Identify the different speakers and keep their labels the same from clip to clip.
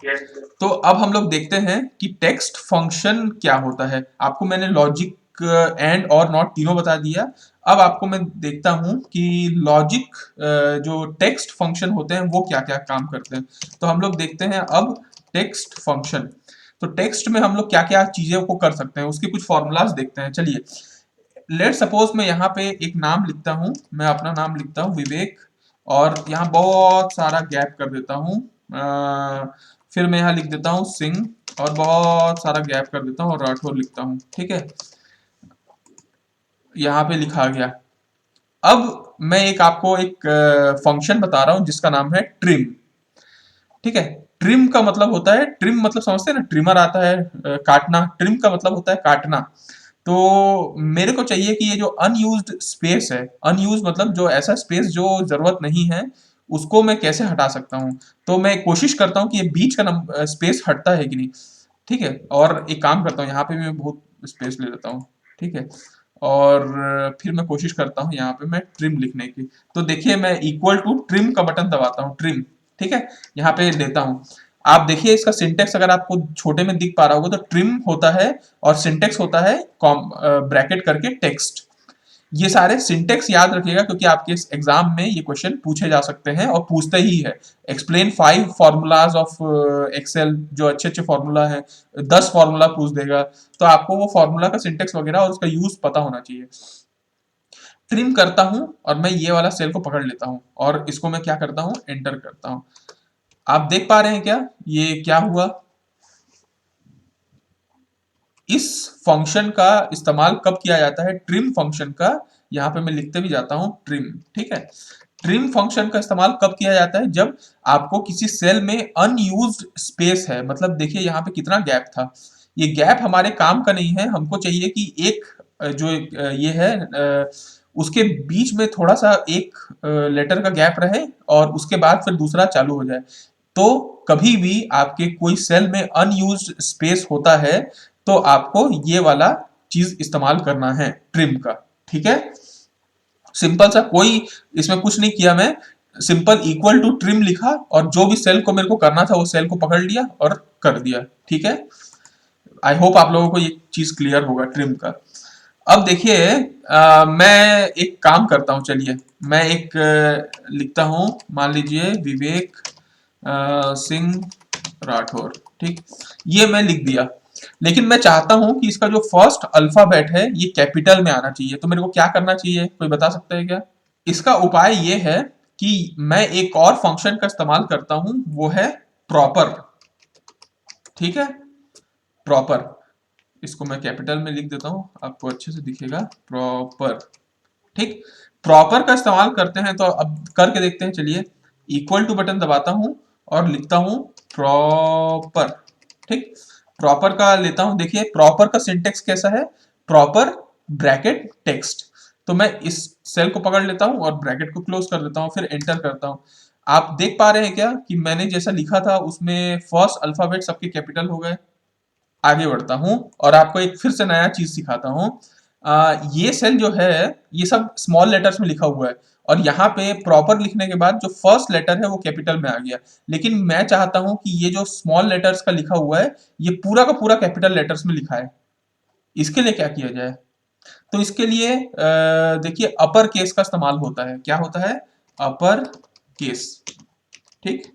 Speaker 1: तो अब हम लोग देखते हैं कि टेक्स्ट फंक्शन क्या होता है। आपको मैंने लॉजिक एंड और नॉट तीनों बता दिया। अब आपको मैं देखता हूं कि लॉजिक जो टेक्स्ट फंक्शन होते हैं वो क्या क्या काम करते हैं। तो हम लोग देखते हैं अब टेक्स्ट फंक्शन। तो टेक्स्ट में हम लोग क्या क्या चीजें को कर सकते हैं उसके कुछ फॉर्मूलाज देखते हैं। चलिए, लेट सपोज मैं यहाँ पे एक नाम लिखता हूँ, मैं अपना नाम लिखता हूँ विवेक, और यहाँ बहुत सारा गैप कर देता हूँ। फिर मैं यहाँ लिख देता हूँ सिंह, और बहुत सारा गैप कर देता हूँ और राठौर लिखता हूँ। ठीक है, यहाँ पे लिखा गया। अब मैं एक आपको एक फंक्शन बता रहा हूँ जिसका नाम है ट्रिम। ठीक है, ट्रिम का मतलब होता है, ट्रिम मतलब समझते हैं ना, ट्रिमर आता है काटना, ट्रिम का मतलब होता है काटना। तो मेरे को चाहिए कि ये जो अनयूज्ड स्पेस है, अनयूज मतलब जो ऐसा स्पेस जो जरूरत नहीं है, उसको मैं कैसे हटा सकता हूँ। तो मैं कोशिश करता हूँ कि ये बीच का स्पेस हटता है कि नहीं। ठीक है, और एक काम करता हूँ, यहाँ पे मैं बहुत स्पेस ले लेता हूँ। ठीक है, और फिर मैं कोशिश करता हूँ यहाँ पे मैं ट्रिम लिखने की। तो देखिए, मैं इक्वल टू ट्रिम का बटन दबाता हूँ, ट्रिम। ठीक है, यहाँ पे लेता हूँ। आप देखिए इसका सिंटेक्स अगर आपको छोटे में दिख पा रहा होगा, तो ट्रिम होता है और सिंटेक्स होता है ब्रैकेट करके टेक्स्ट। ये सारे सिंटेक्स याद रखिएगा, क्योंकि आपके इस एग्जाम में ये क्वेश्चन पूछे जा सकते हैं और पूछते ही है। एक्सप्लेन 5 फॉर्मूलाज ऑफ एक्सेल, जो अच्छे अच्छे फॉर्मूला है, 10 फॉर्मूला पूछ देगा। तो आपको वो फॉर्मूला का सिंटेक्स वगैरह और उसका यूज पता होना चाहिए। ट्रिम करता हूं और मैं ये वाला सेल को पकड़ लेता हूं और इसको मैं क्या करता हूं, एंटर करता हूं। आप देख पा रहे हैं क्या, ये क्या हुआ। इस फंक्शन का इस्तेमाल कब किया जाता है, ट्रिम फंक्शन का। यहां पे मैं लिखते भी जाता हूं ट्रिम। ठीक है, ट्रिम फंक्शन का इस्तेमाल कब किया जाता है, जब आपको किसी सेल में अनयूज्ड स्पेस है। मतलब देखिए यहाँ पे कितना गैप था, ये गैप हमारे काम का नहीं है। हमको चाहिए कि एक ये है उसके बीच में थोड़ा सा एक लेटर का गैप रहे और उसके बाद फिर दूसरा चालू हो जाए। तो कभी भी आपके कोई सेल में अनयूज्ड स्पेस होता है, तो आपको ये वाला चीज इस्तेमाल करना है, ट्रिम का। ठीक है, सिंपल सा, कोई इसमें कुछ नहीं किया मैं, सिंपल इक्वल टू ट्रिम लिखा और जो भी सेल को मेरे को करना था वो सेल को पकड़ लिया और कर दिया। ठीक है, आई होप आप लोगों को ये चीज क्लियर होगा ट्रिम का। अब देखिए, मैं एक काम करता हूं। चलिए, मैं एक लिखता हूं, मान लीजिए विवेक सिंह राठौर। ठीक, ये मैं लिख दिया। लेकिन मैं चाहता हूं कि इसका जो फर्स्ट अल्फाबेट है ये कैपिटल में आना चाहिए। तो मेरे को क्या करना चाहिए, कोई बता सकता है क्या। इसका उपाय ये है कि मैं एक और फंक्शन का इस्तेमाल करता हूं, वो है प्रॉपर। ठीक है, प्रॉपर, इसको मैं कैपिटल में लिख देता हूं, आपको अच्छे से दिखेगा, प्रॉपर। ठीक, प्रॉपर का इस्तेमाल करते हैं, तो अब करके देखते हैं। चलिए, इक्वल टू बटन दबाता हूं और लिखता हूं प्रॉपर। ठीक, प्रॉपर का लेता हूं। देखिए प्रॉपर का सिंटेक्स कैसा है, प्रॉपर ब्रैकेट टेक्स्ट। तो मैं इस सेल को पकड़ लेता हूं और ब्रैकेट को क्लोज कर देता हूं, फिर एंटर करता हूं। आप देख पा रहे हैं क्या कि मैंने जैसा लिखा था उसमें फर्स्ट अल्फाबेट सबके कैपिटल हो गए। आगे बढ़ता हूं और आपको एक फिर से नया चीज सिखाता हूं। ये सेल जो है ये सब स्मॉल लेटर्स में लिखा हुआ है, और यहाँ पे प्रॉपर लिखने के बाद जो फर्स्ट लेटर है वो कैपिटल में आ गया। लेकिन मैं चाहता हूं कि ये जो स्मॉल लेटर्स का लिखा हुआ है ये पूरा का पूरा कैपिटल लेटर्स में लिखा है। इसके लिए क्या किया जाए। तो इसके लिए देखिए अपर केस का इस्तेमाल होता है। क्या होता है, अपर केस। ठीक,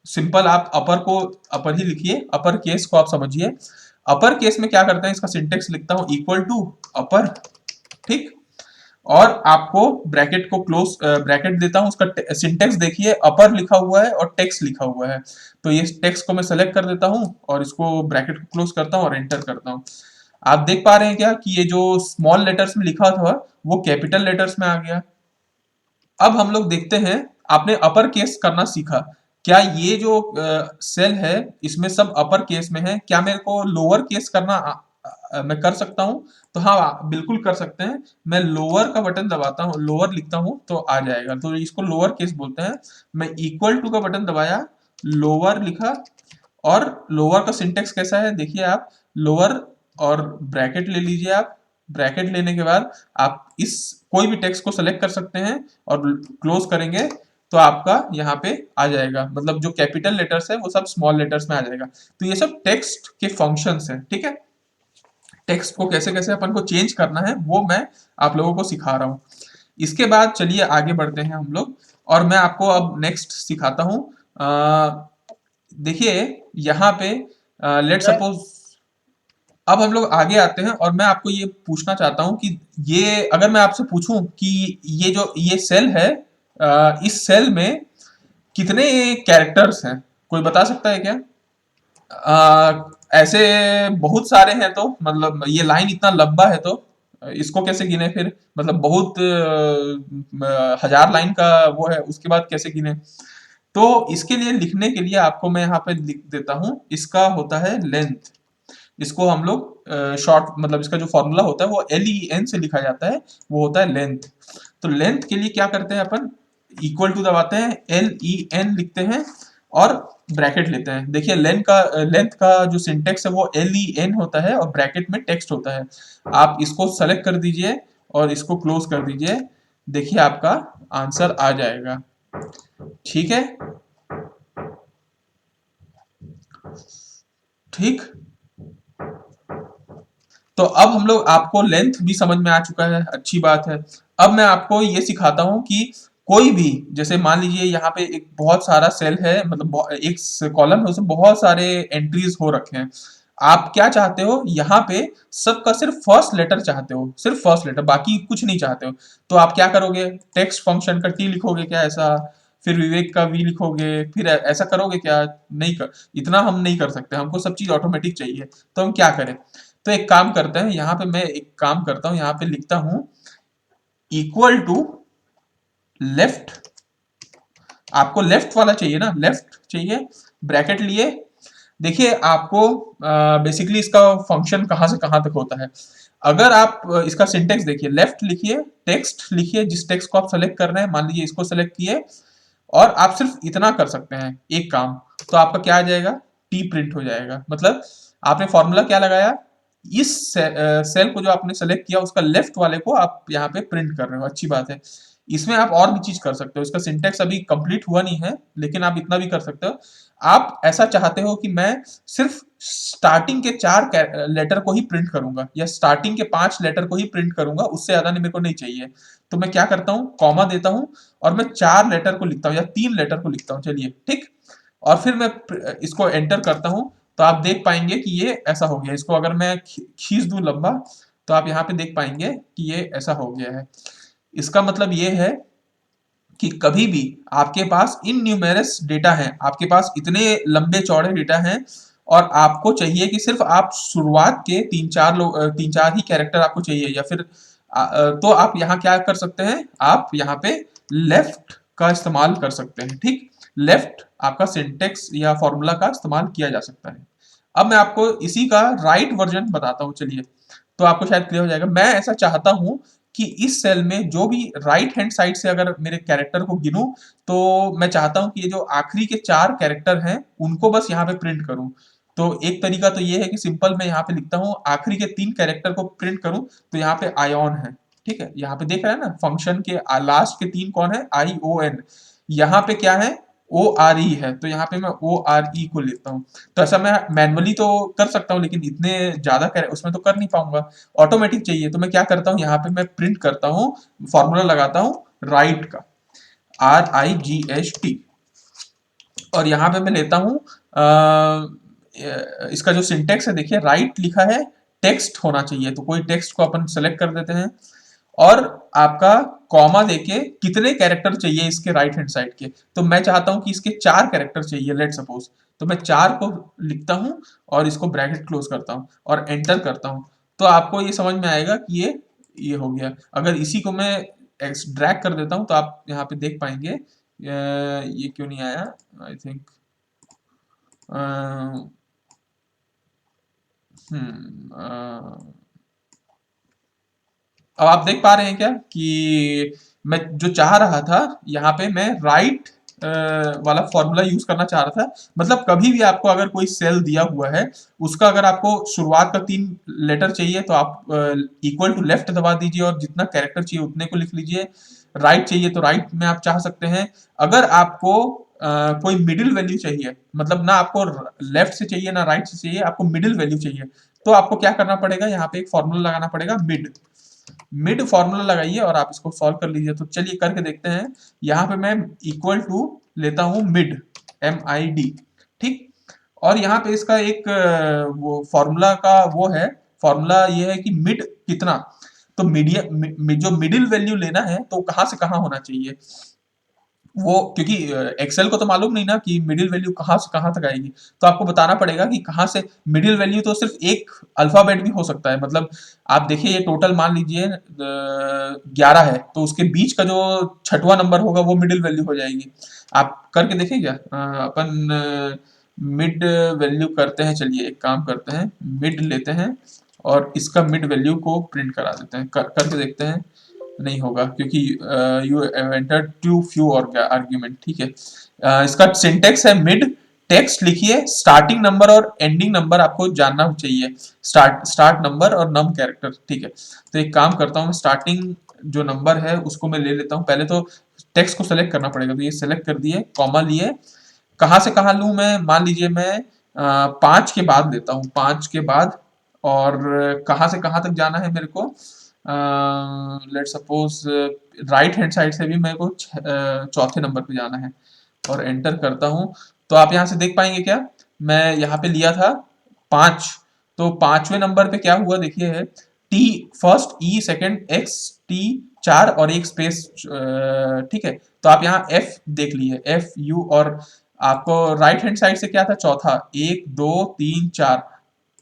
Speaker 1: सिंपल, आप अपर को अपर ही लिखिए, अपर केस को आप समझिए। अपर केस में क्या करते हैं, इसका सिंटेक्स लिखता हूं, इक्वल टू अपर। ठीक, और आपको ब्रैकेट को क्लोज, ब्रैकेट देता हूं, उसका सिंटेक्स देखिए, अपर लिखा हुआ है और टेक्स्ट लिखा हुआ है। तो ये टेक्स्ट को मैं सेलेक्ट कर देता हूं और इसको ब्रैकेट को क्लोज करता हूं और एंटर करता हूं। आप देख पा रहे हैं क्या कि ये जो स्मॉल लेटर्स में लिखा था वो कैपिटल लेटर्स में आ गया। अब हम लोग देखते हैं, आपने अपर केस करना सीखा, क्या ये जो सेल है इसमें सब अपर केस में है, क्या मेरे को लोअर केस करना मैं कर सकता हूं। तो हाँ, बिल्कुल कर सकते हैं। मैं लोअर का बटन दबाता हूं, लोअर लिखता हूं तो आ जाएगा, तो इसको लोअर केस बोलते हैं। मैं इक्वल टू का बटन दबाया, लोअर लिखा, और लोअर का सिंटेक्स कैसा है देखिए आप, लोअर और ब्रैकेट ले लीजिए आप। ब्रैकेट लेने के बाद आप इस कोई भी टेक्स्ट को सेलेक्ट कर सकते हैं और क्लोज करेंगे तो आपका यहाँ पे आ जाएगा, मतलब जो कैपिटल लेटर्स है वो सब स्मॉल लेटर्स में आ जाएगा। तो ये सब टेक्स्ट के फंक्शंस हैं, ठीक है। टेक्स्ट को कैसे कैसे अपन को चेंज करना है वो मैं आप लोगों को सिखा रहा हूँ। इसके बाद चलिए आगे बढ़ते हैं हम लोग, और मैं आपको अब नेक्स्ट सिखाता हूँ। देखिए यहाँ पे लेट सपोज, अब हम लोग आगे आते हैं और मैं आपको ये पूछना चाहता हूँ कि ये अगर मैं आपसे पूछूं कि ये सेल है, इस सेल में कितने कैरेक्टर्स हैं, कोई बता सकता है क्या? ऐसे बहुत सारे हैं, तो मतलब ये लाइन इतना लंबा है तो इसको कैसे गिने फिर, मतलब बहुत हजार लाइन का वो है, उसके बाद कैसे गिने? तो इसके लिए लिखने के लिए आपको मैं यहाँ पे लिख देता हूँ, इसका होता है लेंथ। इसको हम लोग शॉर्ट, मतलब इसका जो फॉर्मूला होता है वो LEN से लिखा जाता है, वो होता है लेंथ। तो लेंथ के लिए क्या करते हैं अपन, इक्वल टू दबाते हैं, LEN लिखते हैं और ब्रैकेट लेते हैं। देखिए लेंथ का जो सिंटेक्स है वो LEN होता है और ब्रैकेट में टेक्स्ट होता है। आप इसको सेलेक्ट कर दीजिए और इसको क्लोज कर दीजिए, देखिए आपका आंसर आ जाएगा, ठीक है। ठीक, तो अब हम लोग, आपको लेंथ भी समझ में आ चुका है, अच्छी बात है। अब मैं आपको ये सिखाता हूं कि कोई भी, जैसे मान लीजिए यहाँ पे एक बहुत सारा सेल है, मतलब एक कॉलम है, उसमें बहुत सारे एंट्रीज हो रखे हैं। आप क्या चाहते हो यहाँ पे, सबका सिर्फ फर्स्ट लेटर चाहते हो, सिर्फ फर्स्ट लेटर, बाकी कुछ नहीं चाहते हो। तो आप क्या करोगे, टेक्स्ट फंक्शन का T लिखोगे क्या ऐसा, फिर विवेक का V लिखोगे, फिर ऐसा करोगे क्या? नहीं कर, इतना हम नहीं कर सकते, हमको सब चीज ऑटोमेटिक चाहिए। तो हम क्या करें, तो एक काम करते हैं, यहाँ पे मैं एक काम करता हूँ, यहाँ पे लिखता हूँ इक्वल टू लेफ्ट। आपको लेफ्ट वाला चाहिए ना, लेफ्ट चाहिए, ब्रैकेट लिए। देखिए आपको बेसिकली इसका फंक्शन कहाँ से कहाँ तक होता है। अगर आप इसका सिंटेक्स देखिए, लेफ्ट लिखिए, टेक्स्ट लिखिए, जिस टेक्स्ट को आप सेलेक्ट कर रहे हैं, मान लीजिए इसको सेलेक्ट किए, और आप सिर्फ इतना कर सकते हैं एक काम, तो आपका क्या आ जाएगा, T प्रिंट हो जाएगा। मतलब आपने फॉर्मूला क्या लगाया, इस सेल को जो आपने सेलेक्ट किया उसका लेफ्ट वाले को आप यहाँ पे प्रिंट कर रहे हो, अच्छी बात है। इसमें आप और भी चीज कर सकते हो, इसका सिंटेक्स अभी कंप्लीट हुआ नहीं है, लेकिन आप इतना भी कर सकते हो। आप ऐसा चाहते हो कि मैं सिर्फ स्टार्टिंग के 4 लेटर को ही प्रिंट करूंगा, या स्टार्टिंग के 5 लेटर को ही प्रिंट करूंगा, उससे ज्यादा नहीं, मेरे को नहीं चाहिए। तो मैं क्या करता हूँ, कॉमा देता हूँ और मैं 4 लेटर को लिखता हूँ या 3 लेटर को लिखता हूँ, चलिए ठीक। और फिर मैं इसको एंटर करता हूँ, तो आप देख पाएंगे कि ये ऐसा हो गया। इसको अगर मैं खींच दूं लंबा, तो आप यहाँ पे देख पाएंगे कि ये ऐसा हो गया है। इसका मतलब ये है कि कभी भी आपके पास इन न्यूमेरस डेटा है, आपके पास इतने लंबे चौड़े डेटा हैं, और आपको चाहिए कि सिर्फ आप शुरुआत के 3-4 ही कैरेक्टर आपको चाहिए, या फिर तो आप यहाँ क्या कर सकते हैं, आप यहाँ पे लेफ्ट का इस्तेमाल कर सकते हैं, ठीक। लेफ्ट आपका सिंटेक्स या फॉर्मूला का इस्तेमाल किया जा सकता है। अब मैं आपको इसी का राइट वर्जन बताता हूँ, चलिए, तो आपको शायद क्लियर हो जाएगा। मैं ऐसा चाहता हूं कि इस सेल में जो भी राइट हैंड साइड से अगर मेरे कैरेक्टर को गिनूं, तो मैं चाहता हूं कि ये जो आखिरी के 4 कैरेक्टर हैं उनको बस यहाँ पे प्रिंट करूं। तो एक तरीका तो ये है कि सिंपल मैं यहाँ पे लिखता हूँ, आखिरी के 3 कैरेक्टर को प्रिंट करूं, तो यहाँ पे आयोन है, ठीक है। यहाँ पे देख रहे हैं ना, फंक्शन के लास्ट के 3 कौन है, ION। यहाँ पे क्या है, ORE है, तो यहाँ पे मैं ORE को लिखता हूँ। तो ऐसा मैं मैनुअली तो कर सकता हूँ, लेकिन इतने ज्यादा उसमें तो कर नहीं पाऊंगा, ऑटोमेटिक चाहिए। तो मैं क्या करता हूँ, यहाँ पे मैं प्रिंट करता हूँ, फॉर्मूला लगाता हूँ राइट का, RIGHT, और यहाँ पे मैं लेता हूँ इसका जो सिंटेक्स है, देखिए राइट लिखा है, टेक्स्ट होना चाहिए, तो कोई टेक्स्ट को अपन सेलेक्ट कर देते हैं, और आपका कॉमा देके कितने कैरेक्टर चाहिए इसके राइट हैंड साइड के, तो मैं चाहता हूं कि इसके 4 कैरेक्टर चाहिए, लेट सपोज। तो मैं 4 को लिखता हूं और इसको ब्रैकेट क्लोज करता हूं और एंटर करता हूं। तो आपको ये समझ में आएगा कि ये हो गया। अगर इसी को मैं ड्रैग कर देता हूं, तो आप यहाँ पे देख पाएंगे ये क्यों नहीं आया, आई थिंक अब आप देख पा रहे हैं क्या कि मैं जो चाह रहा था, यहाँ पे मैं राइट वाला फॉर्मूला यूज करना चाह रहा था। मतलब कभी भी आपको अगर कोई सेल दिया हुआ है, उसका अगर आपको शुरुआत का 3 लेटर चाहिए, तो आप इक्वल टू लेफ्ट दबा दीजिए और जितना कैरेक्टर चाहिए उतने को लिख लीजिए। राइट चाहिए तो राइट में आप चाह सकते हैं। अगर आपको कोई मिडिल वैल्यू चाहिए, मतलब ना आपको लेफ्ट से चाहिए ना राइट से चाहिए, आपको मिडिल वैल्यू चाहिए, तो आपको क्या करना पड़ेगा, यहाँ पे एक फॉर्मूला लगाना पड़ेगा, मिड। मिड फॉर्मूला लगाइए और आप इसको सॉल्व कर लीजिए। तो चलिए करके देखते हैं। यहाँ पे मैं इक्वल टू लेता हूं मिड, MID, ठीक। और यहाँ पे इसका एक वो फॉर्मूला का वो है, फॉर्मूला ये है कि मिड कितना, तो मीडियम जो मिडिल वैल्यू लेना है तो कहाँ से कहाँ होना चाहिए वो, क्योंकि एक्सेल को तो मालूम नहीं ना कि मिडिल वैल्यू कहाँ से कहाँ तक आएगी, तो आपको बताना पड़ेगा कि कहाँ से मिडिल वैल्यू। तो सिर्फ एक अल्फाबेट भी हो सकता है, मतलब आप देखिए ये टोटल मान लीजिए 11 है, तो उसके बीच का जो छठवां नंबर होगा वो मिडिल वैल्यू हो जाएगी। आप करके देखें क्या, अपन मिड वैल्यू करते हैं। चलिए एक काम करते हैं, मिड लेते हैं और इसका मिड वैल्यू को प्रिंट करा देते हैं, करके देखते हैं। नहीं होगा क्योंकि यू एंटर टू फ्यू और आर्ग्यूमेंट, ठीक है। इसका सिंटेक्स है मिड, टेक्स्ट लिखिए, स्टार्टिंग नंबर और एंडिंग नंबर आपको जानना चाहिए, स्टार्ट नंबर और नम कैरेक्टर, ठीक है। तो एक काम करता हूँ, स्टार्टिंग जो नंबर है उसको मैं ले लेता हूँ। पहले तो टेक्स्ट को सेलेक्ट करना पड़ेगा, तो ये सेलेक्ट कर दिए, कॉमा लिए। कहाँ से कहाँ लूँ मैं, मान लीजिए मैं 5 के बाद लेता हूँ, 5 के बाद। और कहाँ से कहाँ तक जाना है मेरे को, let suppose right hand side से भी मेरे को चौथे नंबर पे जाना है, और एंटर करता हूँ। तो आप यहाँ से देख पाएंगे क्या, मैं यहाँ पे लिया था 5, तो पांचवें नंबर पे क्या हुआ देखिए, है टी फर्स्ट, ई सेकंड, एक्स टी 4 और एक स्पेस, ठीक है। तो आप यहाँ एफ देख लिए, FU, और आपको राइट हैंड साइड से क्या था, चौथा, 1 2 3 4।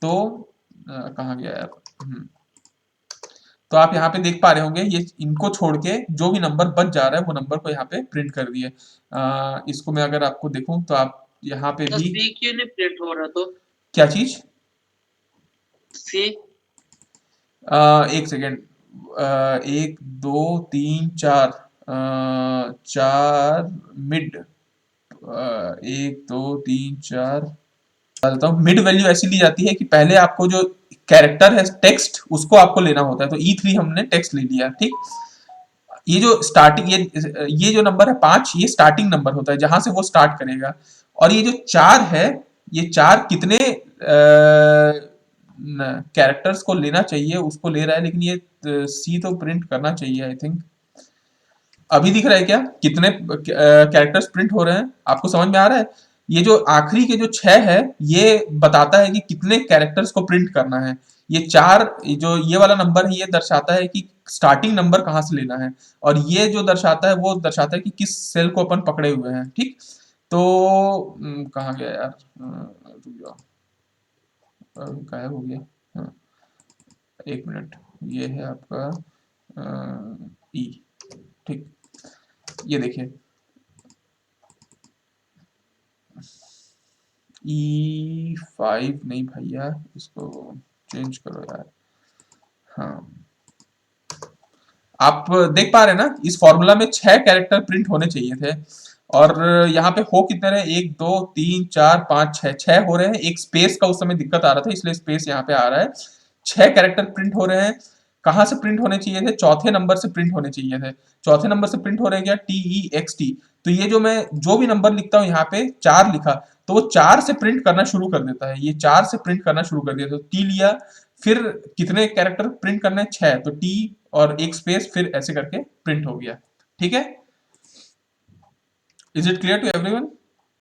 Speaker 1: तो कहाँ गया यार, तो आप यहाँ पे देख पा रहे होंगे, ये इनको छोड़ के जो भी नंबर बच जा रहा है वो नंबर को यहाँ पे प्रिंट कर दिए। इसको मैं अगर आपको देखूं तो आप यहाँ पे
Speaker 2: तो
Speaker 1: भी,
Speaker 2: सी क्यों नहीं प्रिंट हो रहा तो?
Speaker 1: क्या चीज,
Speaker 2: सी।
Speaker 1: एक सेकेंड, 1 2 3 4, 4 मिड, 1 2 3 4 बताता हूँ। मिड वैल्यू ऐसी ली जाती है कि पहले आपको जो कैरेक्टर है टेक्स्ट उसको आपको लेना होता है, तो E3 हमने टेक्स्ट ले लिया, ठीक। ये जो स्टार्टिंग, ये जो नंबर है 5, ये स्टार्टिंग नंबर होता है जहां से वो स्टार्ट करेगा। और ये जो 4 है, ये 4 कितने कैरेक्टर्स को लेना चाहिए उसको ले रहा है, लेकिन ये सी तो प्रिंट करना चाहिए आई थिंक। अभी दिख रहा है क्या, कितने कैरेक्टर्स प्रिंट हो रहे हैं, आपको समझ में आ रहा है। ये जो आखिरी के जो 6 है, ये बताता है कि कितने कैरेक्टर्स को प्रिंट करना है। ये 4 जो ये वाला नंबर है, ये दर्शाता है कि स्टार्टिंग नंबर कहाँ से लेना है। और ये जो दर्शाता है वो दर्शाता है कि किस सेल को अपन पकड़े हुए हैं, ठीक। तो कहाँ गया यार, रुक जाओ, गायब हो गया। हाँ, 1 मिनट, ये है आपका ई, ठीक। ये देखिए, E5 नहीं भैया, इसको चेंज करो यार। हाँ, आप देख पा रहे हैं ना, इस फॉर्मूला में 6 कैरेक्टर प्रिंट होने चाहिए थे, और यहाँ पे हो कितने रहे, 1 2 3 4 5 6, 6 हो रहे हैं। एक स्पेस का उस समय दिक्कत आ रहा था, इसलिए स्पेस यहाँ पे आ रहा है। 6 कैरेक्टर प्रिंट हो रहे हैं। कहाँ से प्रिंट होने चाहिए थे, चौथे नंबर से प्रिंट होने चाहिए थे। चौथे नंबर से प्रिंट हो रहे हैं क्या, TEXT। तो ये जो मैं जो भी नंबर लिखता हूँ यहाँ पे 4 लिखा, तो वो 4 से प्रिंट करना शुरू कर देता है, ये 4 से प्रिंट करना शुरू कर दिया। तो टी लिया, फिर कितने कैरेक्टर प्रिंट करने हैं, 6, तो टी और एक स्पेस, फिर ऐसे करके प्रिंट हो गया, ठीक है। Is it clear to everyone?